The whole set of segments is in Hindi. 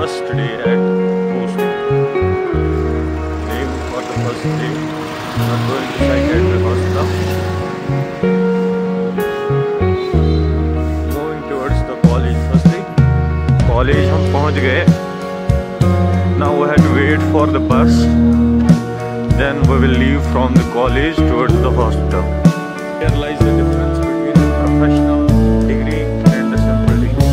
first day at posting. Name for the first day. Not going to psychiatric hospital. Moving towards the college. Firstly, college हम पहुँच गए. Now we have to wait for the bus. Then we will leave from the college towards the hospital. Here lies the difference between the professional degree and the simple degree.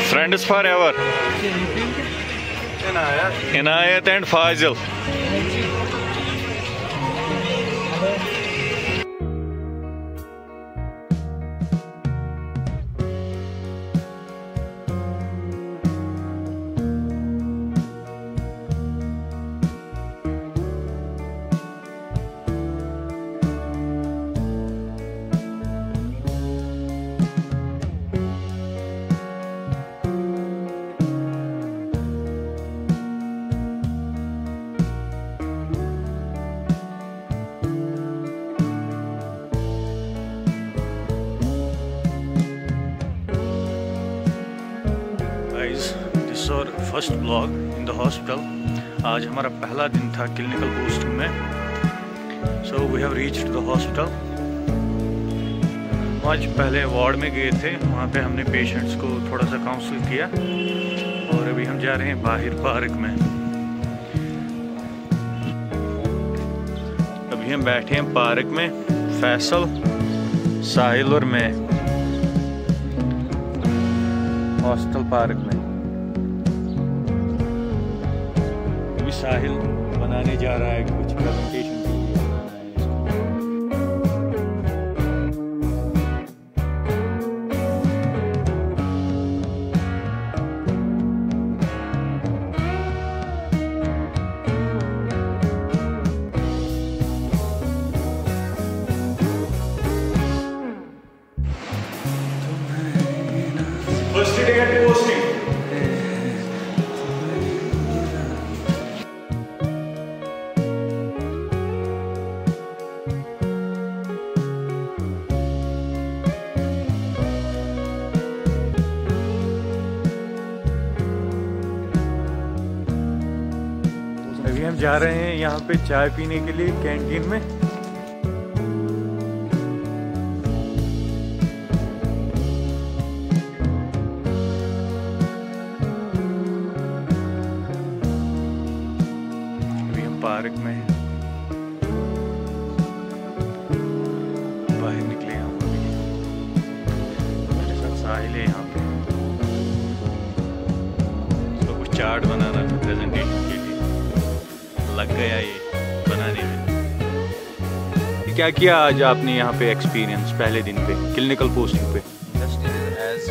Friends forever. Inayat and Fazil. This is our first vlog in the hospital. आज हमारा पहला दिन था क्लिनिकल पोस्टिंग में. So we have reached the hospital. आज पहले वार्ड में गए थे, वहाँ पे हमने पेशेंट्स को थोड़ा सा काउंसिल किया और अभी हम जा रहे हैं बाहर पार्क में. अभी हम बैठे हैं पार्क में, फैसल, साहिल और मैं हॉस्टल पार्क में. अभी साहिल बनाने जा रहा है कुछ प्रेजेंटेशन के लिए. जा रहे हैं यहाँ पे चाय पीने के लिए कैंटीन में। अभी हम पार्क में हैं, बाहर निकले हम अभी। मेरे साथ साहिल है यहाँ पे, इसको कुछ चार्ट बनाना था प्रेजेंटेशन के लिए, लग गया ये बनाने में। क्या किया आज आपने यहाँ पे एक्सपीरियंस पहले दिन पे क्लिनिकल पोस्टिंग पे? जस्ट एज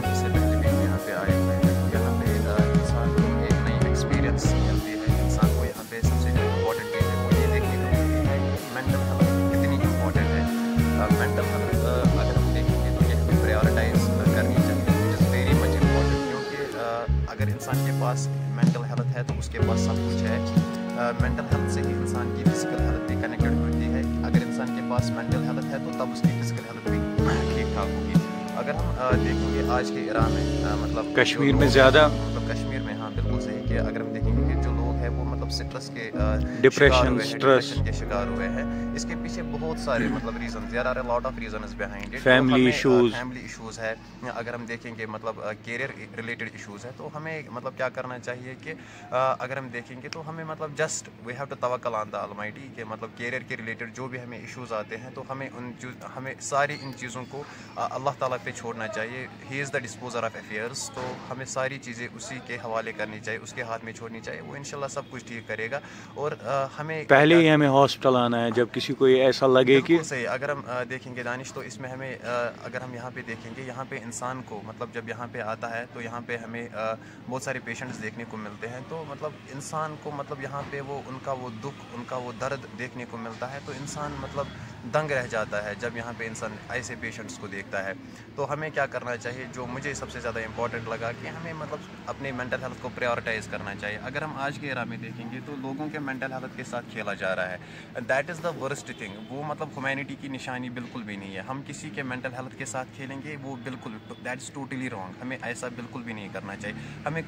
इससे पहले भी यहाँ पे आए हुए हैं। यहाँ पे इंसान को एक नई एक्सपीरियंस मिलती है। इंसान को यहाँ पे सबसे जो इम्पोर्टेंट चीज़ है वो ये देखने को मिलती है कि मेंटल हेल्थ कितनी इम्पोर्टेंट है। मेंटल हेल्थ अगर हम देखेंगे तो ये हमें प्रायोरिटाइज करनी चाहिए, it is very much important. क्योंकि अगर इंसान के पास मेंटल हेल्थ है तो उसके पास सब कुछ है। मेंटल हेल्थ से ही इंसान की फिजिकल हेल्थ भी कनेक्टेड होती है। अगर इंसान के पास मेंटल हेल्थ है तो तब उसकी फिजिकल हेल्थ भी ठीक ठाक होगी। अगर हम देखेंगे आज के इरा में मतलब कश्मीर में ज़्यादा, मतलब कश्मीर में, हाँ बिल्कुल सही कि अगर हम देखेंगे कि जो लोग हैं वो मतलब स्ट्रेस के डिप्रेशन के शिकार हुए हैं। इसके पीछे बहुत सारे मतलब reason, there are a lot of reasons behind it. Family issues है। अगर हम देखेंगे मतलब कैरियर रिलेटेड इश्यूज है तो हमें मतलब क्या करना चाहिए कि अगर हम देखेंगे तो हमें मतलब जस्ट वी हैव टू तवक्कल ऑन द ऑलमाइटी कि मतलब कैरियर के रिलेटेड जो भी हमें इश्यूज आते हैं तो हमें सारी इन चीज़ों को अल्लाह ताला पे छोड़ना चाहिए। He is the disposer of affairs. तो हमें सारी चीज़ें उसी के हवाले करनी चाहिए, उसके हाथ में छोड़नी चाहिए। वो इंशाल्लाह सब कुछ ठीक करेगा। और हमें पहले ही हमें हॉस्पिटल आना है जब किसी को ऐसा लगे कि सही। अगर हम देखेंगे दानिश तो इसमें हमें अगर हम यहाँ पे देखेंगे, यहाँ पे इंसान को मतलब जब यहाँ पे आता है तो यहाँ पे हमें बहुत सारे पेशेंट्स देखने को मिलते हैं। तो मतलब इंसान को मतलब यहाँ पे वो उनका वो दुख, उनका वो दर्द देखने को मिलता है। तो इंसान मतलब दंग रह जाता है जब यहाँ पे इंसान ऐसे पेशेंट्स को देखता है। तो हमें क्या करना चाहिए, जो मुझे सबसे ज़्यादा इंपॉर्टेंट लगा कि हमें मतलब अपने मेंटल हेल्थ को प्रायोरिटाइज करना चाहिए। अगर हम आज के एरा में देखेंगे तो लोगों के मेंटल हेल्थ के साथ खेला जा रहा है। That is the worst thing. वो मतलब ह्यूमैनिटी की निशानी बिल्कुल भी नहीं है। हम किसी के मेंटल हेल्थ के साथ खेलेंगे वो बिल्कुल, दैट इज़ टोटली रॉन्ग। हमें ऐसा बिल्कुल भी नहीं करना चाहिए। हमें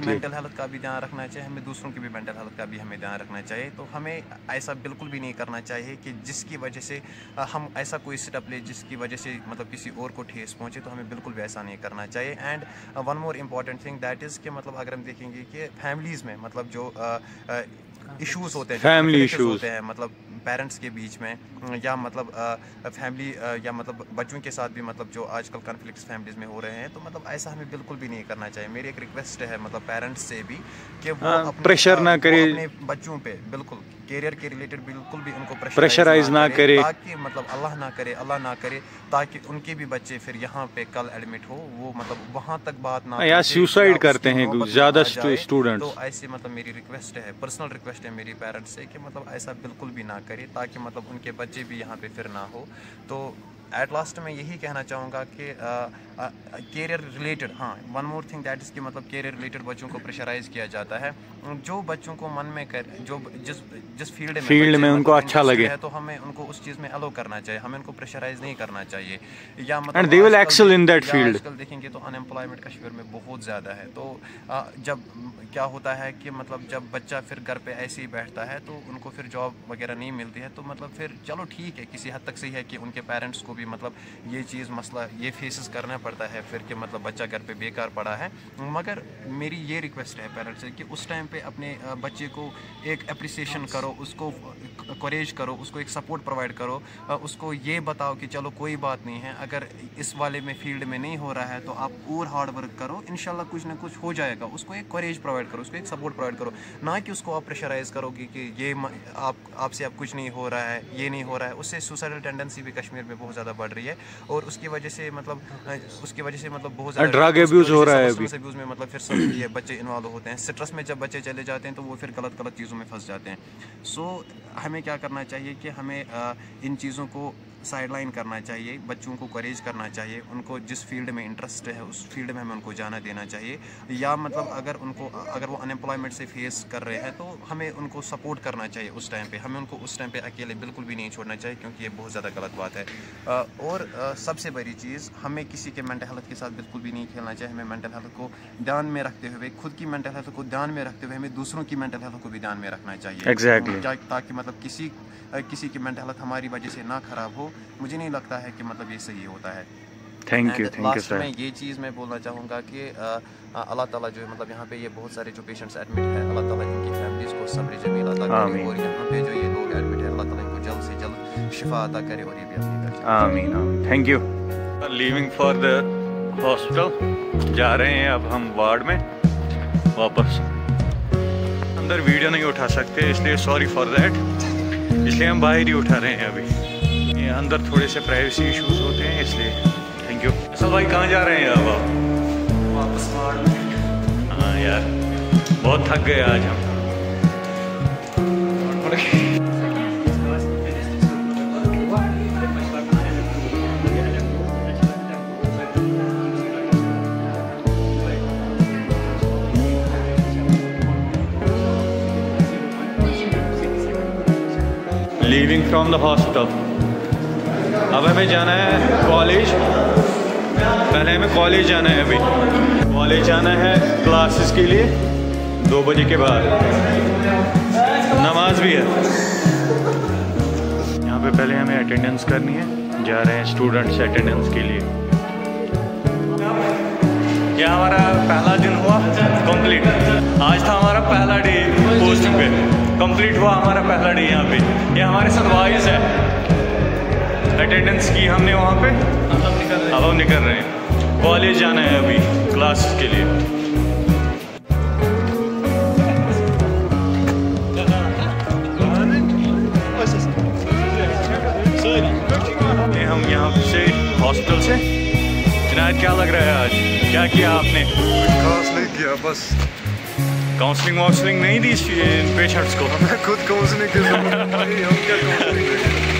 मेंटल हेल्थ का भी ध्यान रखना चाहिए, हमें दूसरों की भी मेंटल हेल्थ का भी हमें ध्यान रखना चाहिए। तो हमें ऐसा बिल्कुल भी नहीं करना चाहिए कि जिसकी वजह से हम ऐसा कोई स्टेप ले जिसकी वजह से मतलब किसी और को ठेस पहुंचे। तो हमें बिल्कुल भी ऐसा नहीं करना चाहिए। And one more important thing that is कि मतलब अगर हम देखेंगे कि फैमिलीज़ में मतलब जो इश्यूज होते हैं, फैमिली इश्यूज होते हैं मतलब पेरेंट्स के बीच में या मतलब फैमिली या मतलब बच्चों के साथ भी मतलब जो आजकल कॉन्फ्लिक्ट्स फैमिलीज़ में हो रहे हैं। तो मतलब ऐसा हमें बिल्कुल भी नहीं करना चाहिए। मेरी एक रिक्वेस्ट है मतलब पेरेंट्स से भी कि वो प्रेशर ना करे अपने बच्चों पे, बिल्कुल कैरियर के रिलेटेड बिल्कुल भी उनको प्रेशराइज ना करे, ताकि मतलब अल्लाह ना करे ताकि उनके भी बच्चे फिर यहाँ पे कल एडमिट हो, वो मतलब वहाँ तक बात ना या सुसाइड करते हैं ज़्यादा स्टूडेंट्स। तो ऐसे मतलब मेरी रिक्वेस्ट है, पर्सनल रिक्वेस्ट है मेरी पेरेंट्स से कि मतलब ऐसा बिल्कुल भी ना करे ताकि मतलब उनके बच्चे भी यहाँ पे फिर ना हो। तो एट लास्ट में यही कहना चाहूँगा कि कैरियर रिलेटेड, हाँ one more thing that is कि मतलब कैरियर रिलेटेड बच्चों को प्रेशराइज किया जाता है। जो बच्चों को मन में कर जो जिस फील्ड में उनको अच्छा लगे तो हमें उनको उस चीज़ में अलो करना चाहिए, हमें उनको प्रेशराइज नहीं करना चाहिए। या मतलब they will excel in that field. आजकल देखेंगे तो अनएम्प्लॉयमेंट कश्मीर में बहुत ज़्यादा है। तो जब क्या होता है कि मतलब जब बच्चा फिर घर पे ऐसे ही बैठता है तो उनको फिर जॉब वगैरह नहीं मिलती है। तो मतलब फिर चलो ठीक है, किसी हद तक सही है कि उनके पेरेंट्स को भी मतलब ये चीज़ मसला ये फेसेस करना पड़ता है फिर कि मतलब बच्चा घर पे बेकार पड़ा है। मगर मेरी ये रिक्वेस्ट है पेरेंट्स से कि उस टाइम पे अपने बच्चे को एक अप्रिसिएशन करो, उसको करेज करो, उसको एक सपोर्ट प्रोवाइड करो, उसको ये बताओ कि चलो कोई बात नहीं है, अगर इस वाले में फील्ड में नहीं हो रहा है तो आप और हार्ड वर्क करो, इंशाल्लाह कुछ ना कुछ हो जाएगा। उसको एक करेज प्रोवाइड करो, उसको एक सपोर्ट प्रोवाइड करो, ना कि उसको आप प्रेशराइज करोगे कि ये आपसे अब कुछ नहीं हो रहा है, ये नहीं हो रहा है। उससे सुसाइडल टेंडेंसी भी कश्मीर में बहुत ज़्यादा बढ़ रही है और उसकी वजह से मतलब बहुत ज़्यादा ड्रग अब्यूज़ हो रहा है अभी। अब्यूज़ में मतलब फिर सब ये बच्चे इन्वॉल्व होते हैं। स्ट्रेस में जब बच्चे चले जाते हैं तो वो फिर गलत चीज़ों में फंस जाते हैं। सो हमें क्या करना चाहिए कि हमें इन चीज़ों को साइडलाइन करना चाहिए, बच्चों को करेज करना चाहिए, उनको जिस फील्ड में इंटरेस्ट है उस फील्ड में हमें उनको जाना देना चाहिए। या मतलब अगर वो अनएम्प्लॉयमेंट से फेस कर रहे हैं तो हमें उनको सपोर्ट करना चाहिए उस टाइम पे, हमें उनको उस टाइम पे अकेले बिल्कुल भी नहीं छोड़ना चाहिए, क्योंकि ये बहुत ज़्यादा गलत बात है। और सबसे बड़ी चीज़, हमें किसी के मेंटल हेल्थ के साथ बिल्कुल भी नहीं खेलना चाहिए। हमें मेंटल हेल्थ को ध्यान में रखते हुए, खुद की मेंटल हेल्थ को ध्यान में रखते हुए, हमें दूसरों की मेंटल हेल्थ को भी ध्यान में रखना चाहिए। एग्जैक्टली ताकि मतलब किसी की मेंटल हेल्थ हमारी वजह से ना खराब हो। मुझे नहीं लगता है कि मतलब ये सही होता है। Thank you last sir. में ये चीज़ मैं बोलना चाहूँगा कि अल्लाह ताला जो है मतलब यहाँ पे ये बहुत सारे जो पेशेंट्स एडमिट है, अल्लाह ताला इनकी फैमिलीज़ को सब्र जमील अता करे, और यहाँ पे जो ये लोग एडमिट है, अल्लाह ताला इनको जल्द से जल्द शिफा अता करे और ये भी अपनी तरफ से आमीन आमीन। Thank you. Leaving for the hospital, जा रहे हैं अब हम वार्ड में वापस। अंदर वीडियो नहीं उठा सकते इसलिए सॉरी फॉर दैट, इसलिए हम बाहर ही उठा रहे हैं अभी। ये अंदर थोड़े से प्राइवेसी इश्यूज होते हैं इसलिए। Thank you. असल भाई कहाँ जा रहे हैं अब आप? वापस वार्ड में। हाँ यार, बहुत थक गए आज हम। Leaving from the hospital. अब हमें जाना है कॉलेज। पहले हमें कॉलेज जाना है, अभी कॉलेज जाना है क्लासेस के लिए 2 बजे के बाद। नमाज भी है यहाँ पे। पहले हमें अटेंडेंस करनी है, जा रहे हैं स्टूडेंट्स अटेंडेंस के लिए। यह हमारा पहला दिन हुआ कंप्लीट। आज था हमारा पहला डे पोस्टिंग पे, कंप्लीट हुआ हमारा पहला डे यहाँ पे। ये हमारे साथ वाइज है, अटेंडेंस की हमने वहाँ पे। अब हम निकल रहे हैं, कॉलेज जाना है अभी क्लास के लिए। हम यहाँ से हॉस्पिटल से। जुनैद क्या लग रहा है आज, क्या किया आपने? कुछ खास नहीं किया, बस काउंसलिंग वाउंसलिंग नहीं दी पेशेंट्स को? हमें खुद काउंसलिंग की जरूरत नहीं, हम क्या काउंसलिंग देंगे।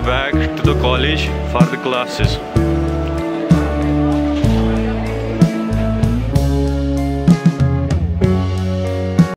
Back to the college for the classes.